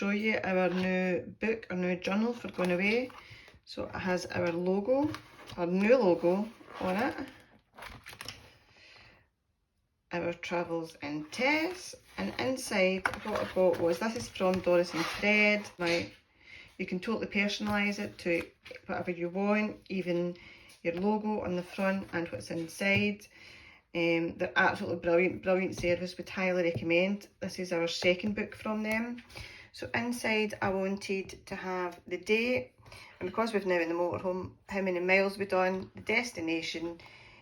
show you our new book, our new journal for going away. So it has our logo, our new logo on it. Our travels in Tess, and inside what I got was, this is from DorisandFred. You can totally personalise it to whatever you want, even your logo on the front and what's inside. They're absolutely brilliant service, would highly recommend. This is our second book from them. So inside I wanted to have the date, and because we've now in the motorhome, how many miles we've done, the destination,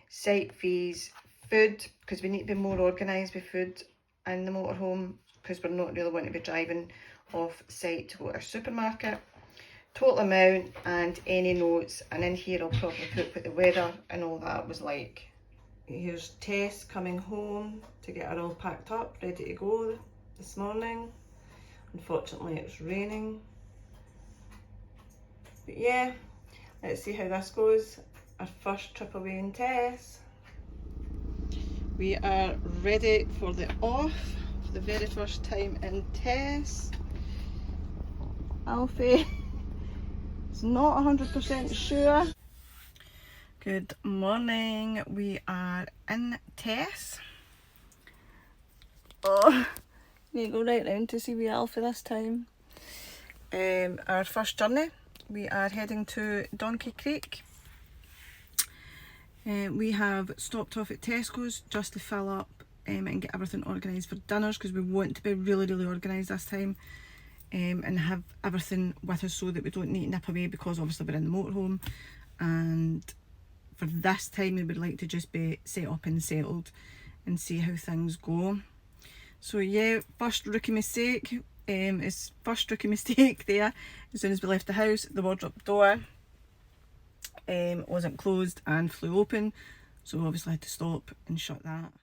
site fees, food, because we need to be more organised with food in the motorhome, because we're not really wanting to be driving off site to go to our supermarket, total amount, and any notes. And in here I'll probably put what the weather and all that was like. Here's Tess coming home to get her all packed up, ready to go this morning. Unfortunately it's raining, but yeah, let's see how this goes. Our first trip away in Tess. We are ready for the off for the very first time in Tess. Alfie is not 100% sure. Good morning, we are in Tess. Oh, need to go right round to see wee Alfie this time. Our first journey, we are heading to Donkeycreek. We have stopped off at Tesco's just to fill up and get everything organised for dinners, because we want to be really organised this time, and have everything with us so that we don't need to nip away, because obviously we're in the motorhome, and for this time we would like to just be set up and settled and see how things go. So yeah, first rookie mistake there. As soon as we left the house, the wardrobe door wasn't closed and flew open, so we obviously had to stop and shut that.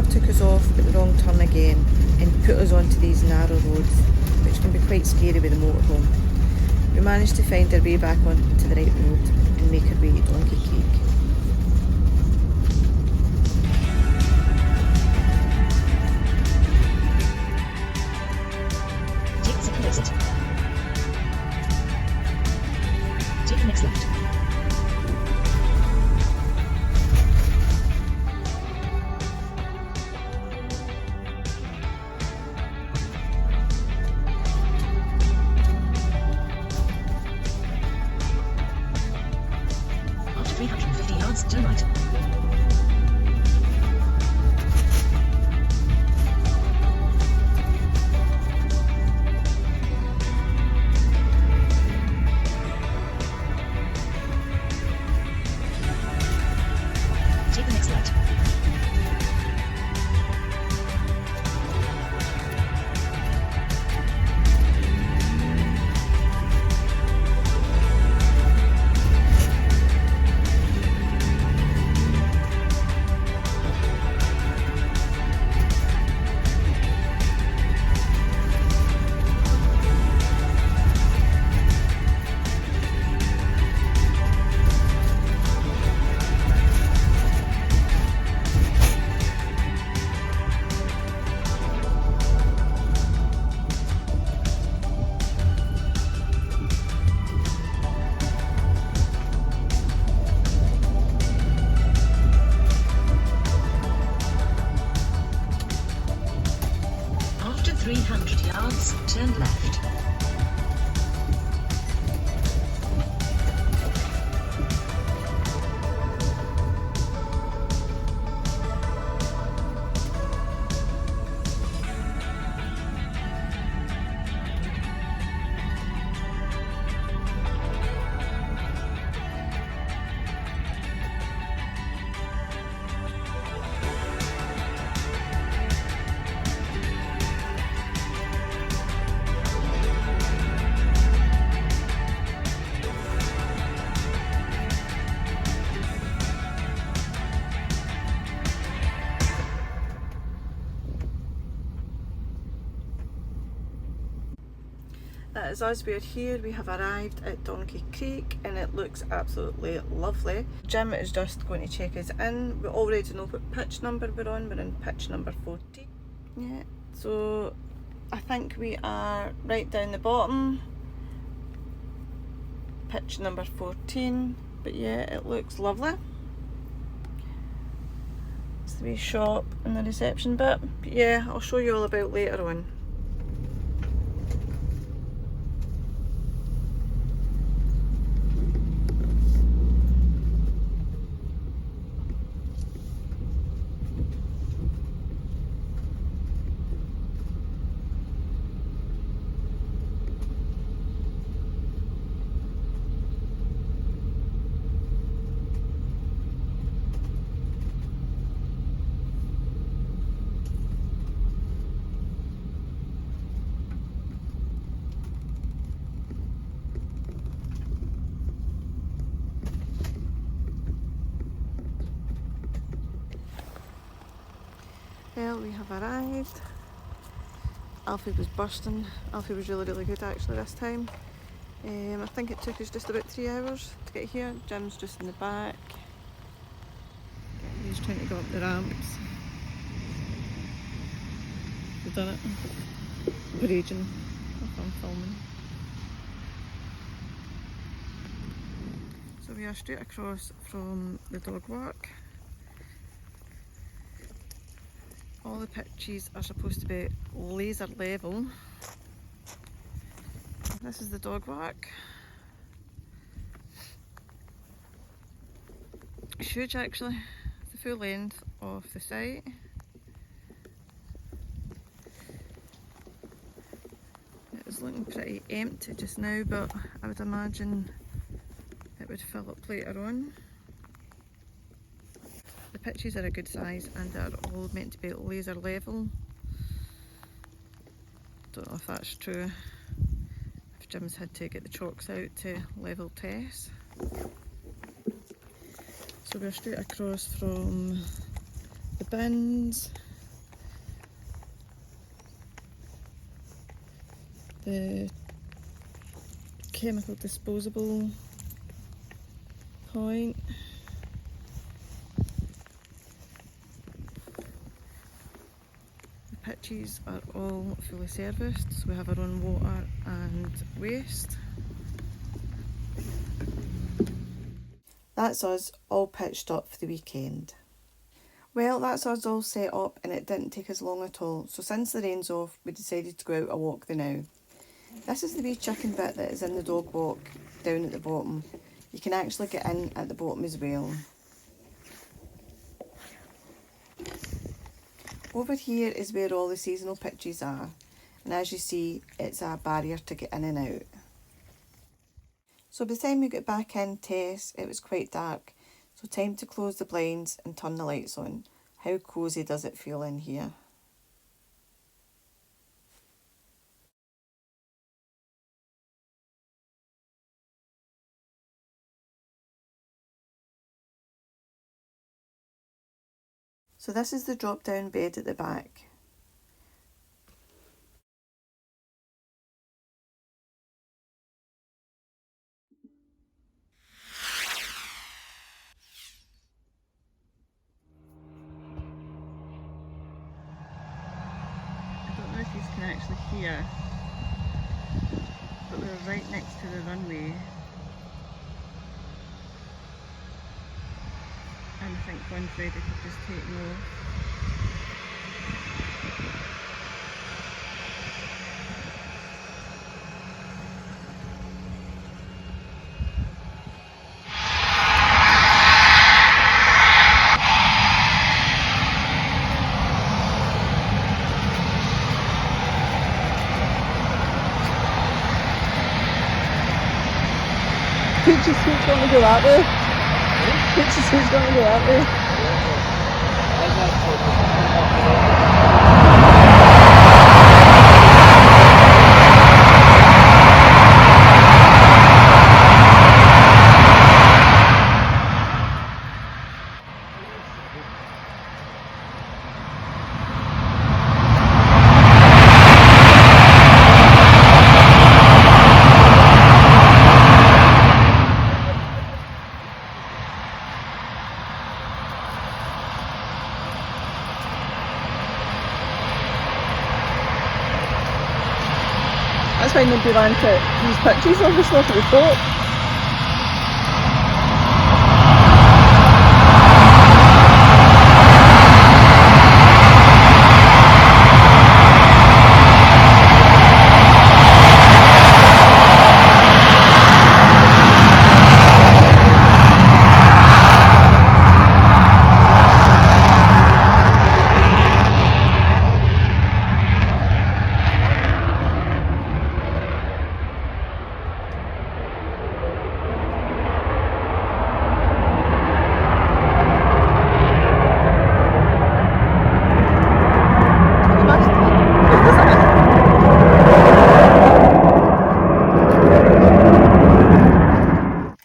Took us off at the wrong turn again and put us onto these narrow roads, which can be quite scary with the motorhome. We managed to find our way back onto the right road and make our way to Donkeycreek. Take the second exit. Take the next left. After 350 yards, turn right. Take the next right. that is us. We're here. We have arrived at Donkey Creek and it looks absolutely lovely. Jim is just going to check us in. We already know what pitch number we're on. We're in pitch number 14. Yeah, so I think we are right down the bottom. Pitch number 14. But yeah, it looks lovely. It's the wee shop and the reception bit. But yeah, I'll show you all about later on. Well, we have arrived. Alfie was bursting. Alfie was really good actually this time. I think it took us just about 3 hours to get here. Jim's just in the back. He's trying to go up the ramps. We've done it. We're raging if I'm filming. So we are straight across from the dog walk. All the pitches are supposed to be laser level. This is the dog walk. It's huge actually. It's the full length of the site. It is looking pretty empty just now, but I would imagine it would fill up later on. The pitches are a good size and they're all meant to be laser level. Don't know if that's true. If Jim's had to get the chalks out to level Tess. So we're straight across from the bins, the chemical disposable point. Pitches are all fully serviced, so we have our own water and waste. That's us all pitched up for the weekend. Well, that's us all set up and it didn't take us long at all, so since the rain's off we decided to go out a walk the now. This is the wee chicken bit that is in the dog walk down at the bottom. You can actually get in at the bottom as well. Over here is where all the seasonal pitches are, and as you see it's a barrier to get in and out. So by the time we got back in Tess it was quite dark, so time to close the blinds and turn the lights on. How cosy does it feel in here? So this is the drop down bed at the back. I don't know if you can actually hear, but we're right next to the runway. And I think one Freddy could just take me off. Pictures who's going to go out there? Pictures who's going to go out there? we land at these pitches on the top of the boat.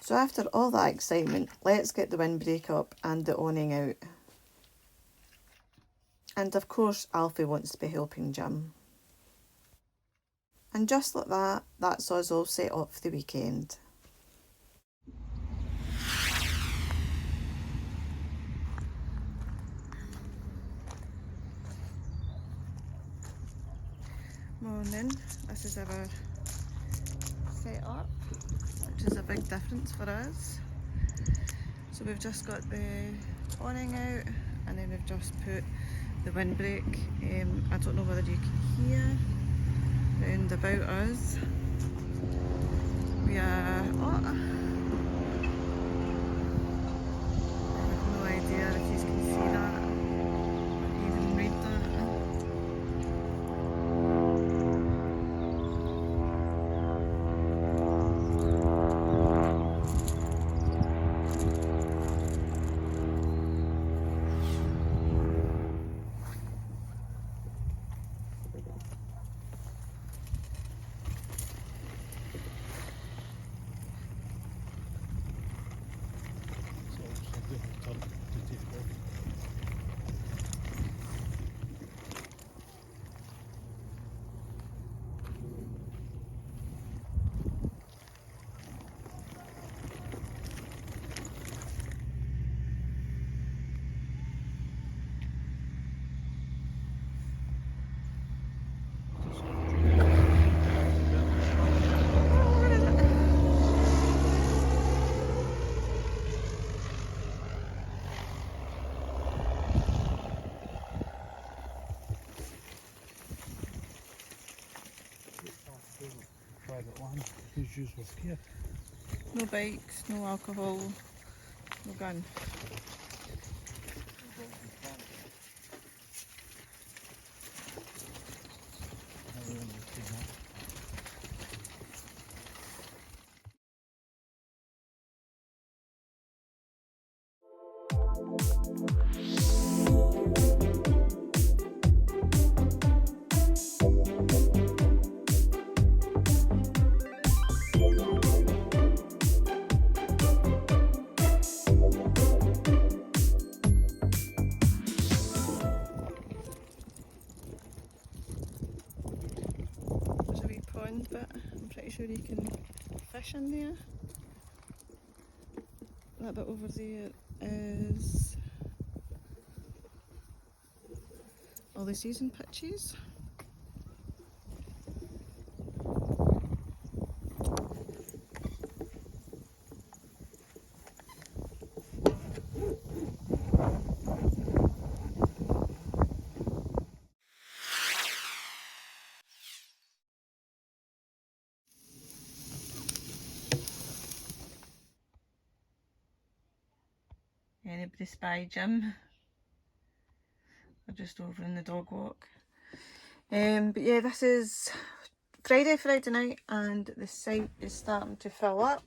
So after all that excitement, let's get the windbreak up and the awning out. And of course Alfie wants to be helping Jim. And just like that, that's us all set up for the weekend. Morning, this is our set up, which is a big difference for us. So we've just got the awning out and then we've just put the windbreak. I don't know whether you can hear round about us. We are, oh, I have no idea if you can see that or even read that. Private land, who's used with care. No bikes, no alcohol, no gun. But I'm pretty sure you can fish in there. That bit over there is all the season pitches. Anybody spy Jim? We're just over in the dog walk. But yeah, this is Friday night and the site is starting to fill up.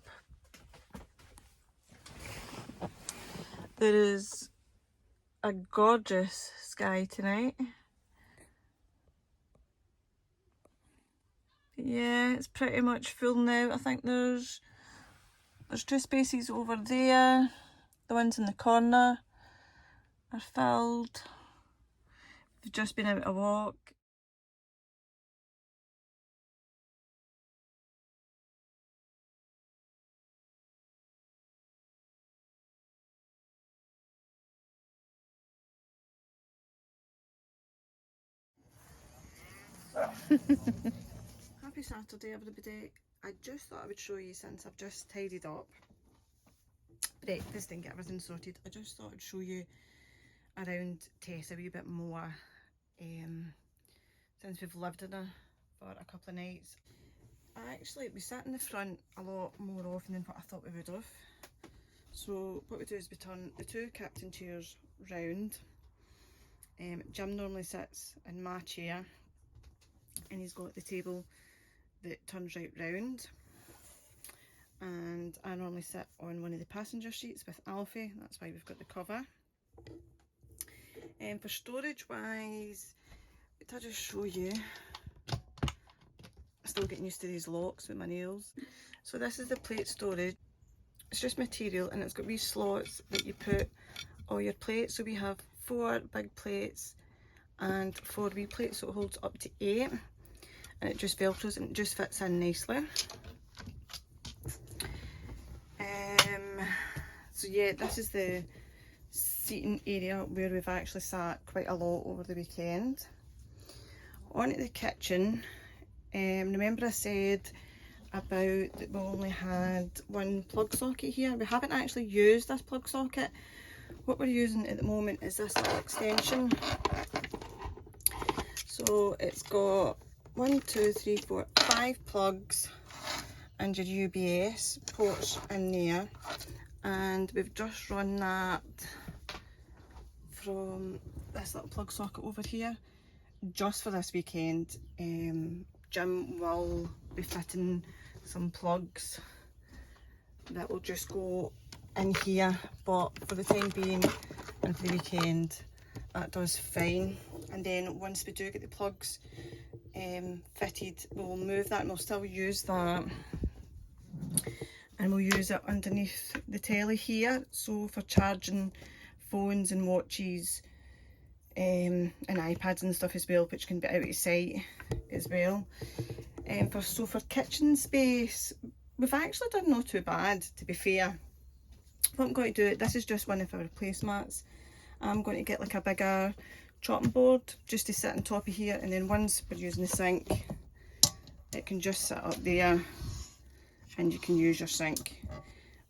There is a gorgeous sky tonight. But yeah, it's pretty much full now. I think there's 2 spaces over there. The ones in the corner are filled. We've just been out a walk. Happy Happy Saturday everybody. I just thought I would show you, since I've just tidied up breakfast and get everything sorted, I just thought I'd show you around Tess a wee bit more, since we've lived in her for a couple of nights. We sat in the front a lot more often than what I thought we would have. So what we do is we turn the 2 captain chairs round. Jim normally sits in my chair and he's got the table that turns right round, and I normally sit on one of the passenger seats with Alfie. That's why we've got the cover. And for storage wise, I'll just show you. I'm still getting used to these locks with my nails. So this is the plate storage. It's just material and it's got wee slots that you put all your plates. So we have 4 big plates and 4 wee plates, so it holds up to 8, and it just velcros and it just fits in nicely. So yeah, this is the seating area where we've actually sat quite a lot over the weekend. On to the kitchen. Remember I said about that we only had 1 plug socket here. We haven't actually used this plug socket. What we're using at the moment is this little extension. So it's got 1, 2, 3, 4, 5 plugs and your UBS ports in there, and we've just run that from this little plug socket over here just for this weekend. Jim will be fitting some plugs that will just go in here, but for the time being and for the weekend that does fine. And then once we do get the plugs fitted, we'll move that and we'll still use that, and we'll use it underneath the telly here, so for charging phones and watches and iPads and stuff as well, which can be out of sight as well. For kitchen space, we've actually done not too bad, to be fair. What I'm going to do, this is just one of our placemats. I'm going to get like a bigger chopping board just to sit on top of here, and then once we're using the sink, it can just sit up there and you can use your sink,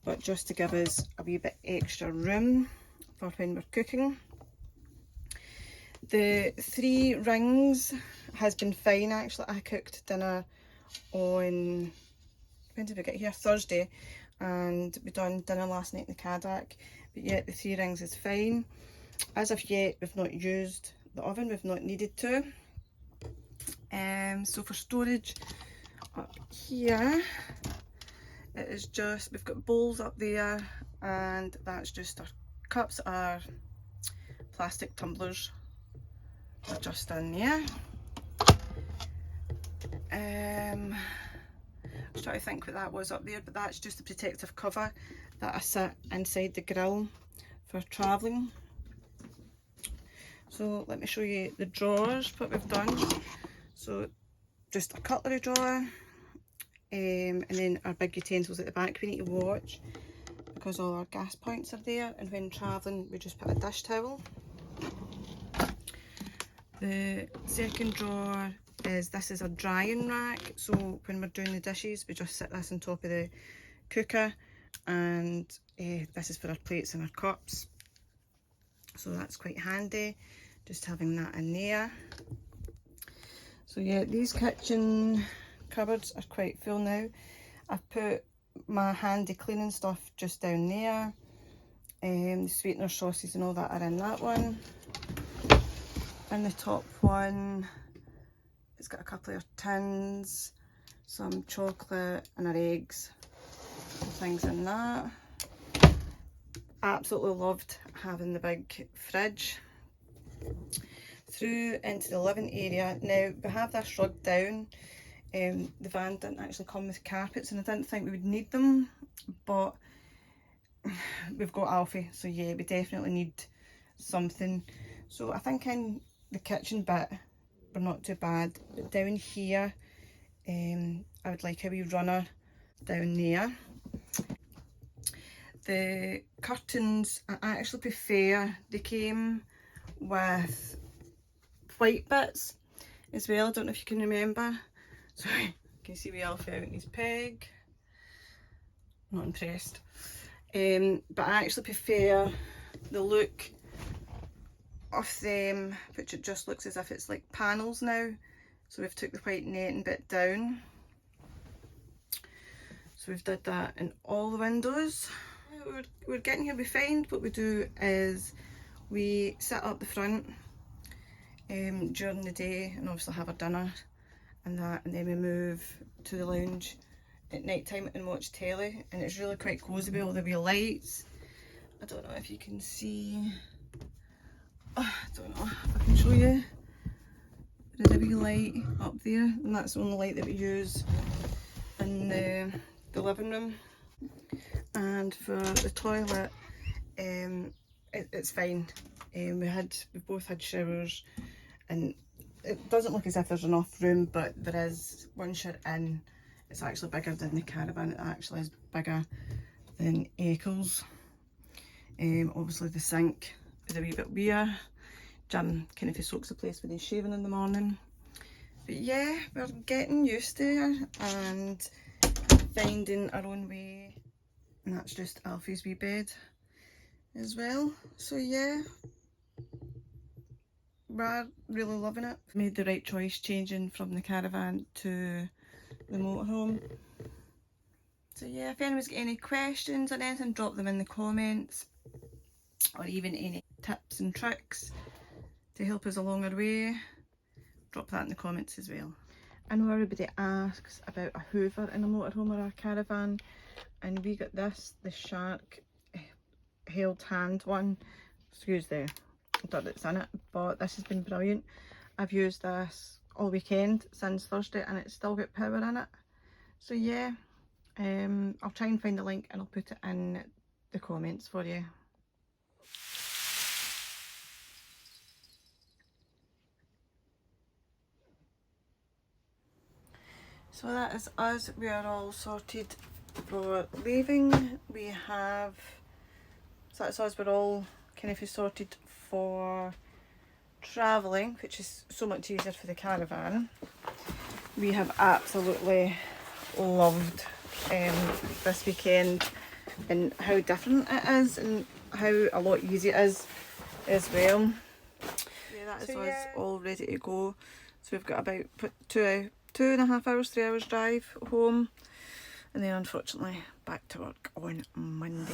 but just to give us a wee bit extra room for when we're cooking. The 3 rings has been fine actually. I cooked dinner on, when did we get here? Thursday, and we done dinner last night in the Cadillac, but yet the 3 rings is fine. As of yet, we've not used the oven, we've not needed to. So for storage up here, it is just, we've got bowls up there, and that's just our cups, our plastic tumblers are just in there. I was trying to think what that was up there, but that's just a protective cover that I sit inside the grill for travelling. So let me show you the drawers, what we've done. So just a cutlery drawer, and then our big utensils at the back we need to watch because all our gas points are there, and when travelling we just put a dish towel. The second drawer is, this is a drying rack, so when we're doing the dishes we just sit this on top of the cooker, and this is for our plates and our cups, so that's quite handy just having that in there. So yeah, these kitchen cupboards are quite full now. I've put my handy cleaning stuff just down there, the sweetener sauces and all that are in that one. In the top one, it's got a couple of tins, some chocolate and our eggs, things in that. Absolutely loved having the big fridge. Through into the living area. Now we have this rug down. The van didn't actually come with carpets and I didn't think we would need them, but we've got Alfie, so yeah, we definitely need something. So I think in the kitchen bit we're not too bad, but down here I would like a wee runner down there. The curtains, I actually prefer, they came with white bits as well. I don't know if you can remember. Sorry, You can see we Alfie out in his peg. Not impressed. But I actually prefer the look of them, which it just looks as if it's like panels now. So we've took the white netting bit down. So we've did that in all the windows. We're getting here. We find what we do is we sit up the front during the day and obviously have our dinner and that, and then we move to the lounge at night time and watch telly, and it's really quite cosy with all the wee lights. I don't know if you can see, I don't know if I can show you. There's a wee light up there, and that's the only light that we use in the living room. And for the toilet, it's fine. We both had showers, and it doesn't look as if there's enough room, but there is. Once you're in, it's actually bigger than the caravan. It actually is bigger than Eccles. Obviously the sink is a wee bit weird. Jim kind of soaks the place when he's shaving in the morning. But yeah, we're getting used to it and finding our own way. And that's just Alfie's wee bed as well. So yeah, we're really loving it. Made the right choice changing from the caravan to the motorhome. So yeah, if anyone's got any questions or anything, drop them in the comments, or even any tips and tricks to help us along our way, drop that in the comments as well. I know everybody asks about a Hoover in a motorhome or a caravan, and we got this, the shark held hand one. Excuse the dirt that's in it, but this has been brilliant. I've used this all weekend since Thursday and it's still got power in it. So yeah, I'll try and find the link and I'll put it in the comments for you. So that is us. We are all sorted for leaving. We have, so that's us, we're all kind of sorted for travelling, which is so much easier for the caravan. We have absolutely loved this weekend and how different it is and how a lot easier it is as well. Yeah, that is us all ready to go. So we've got about 2.5 hours, 3 hours drive home, and then unfortunately back to work on Monday.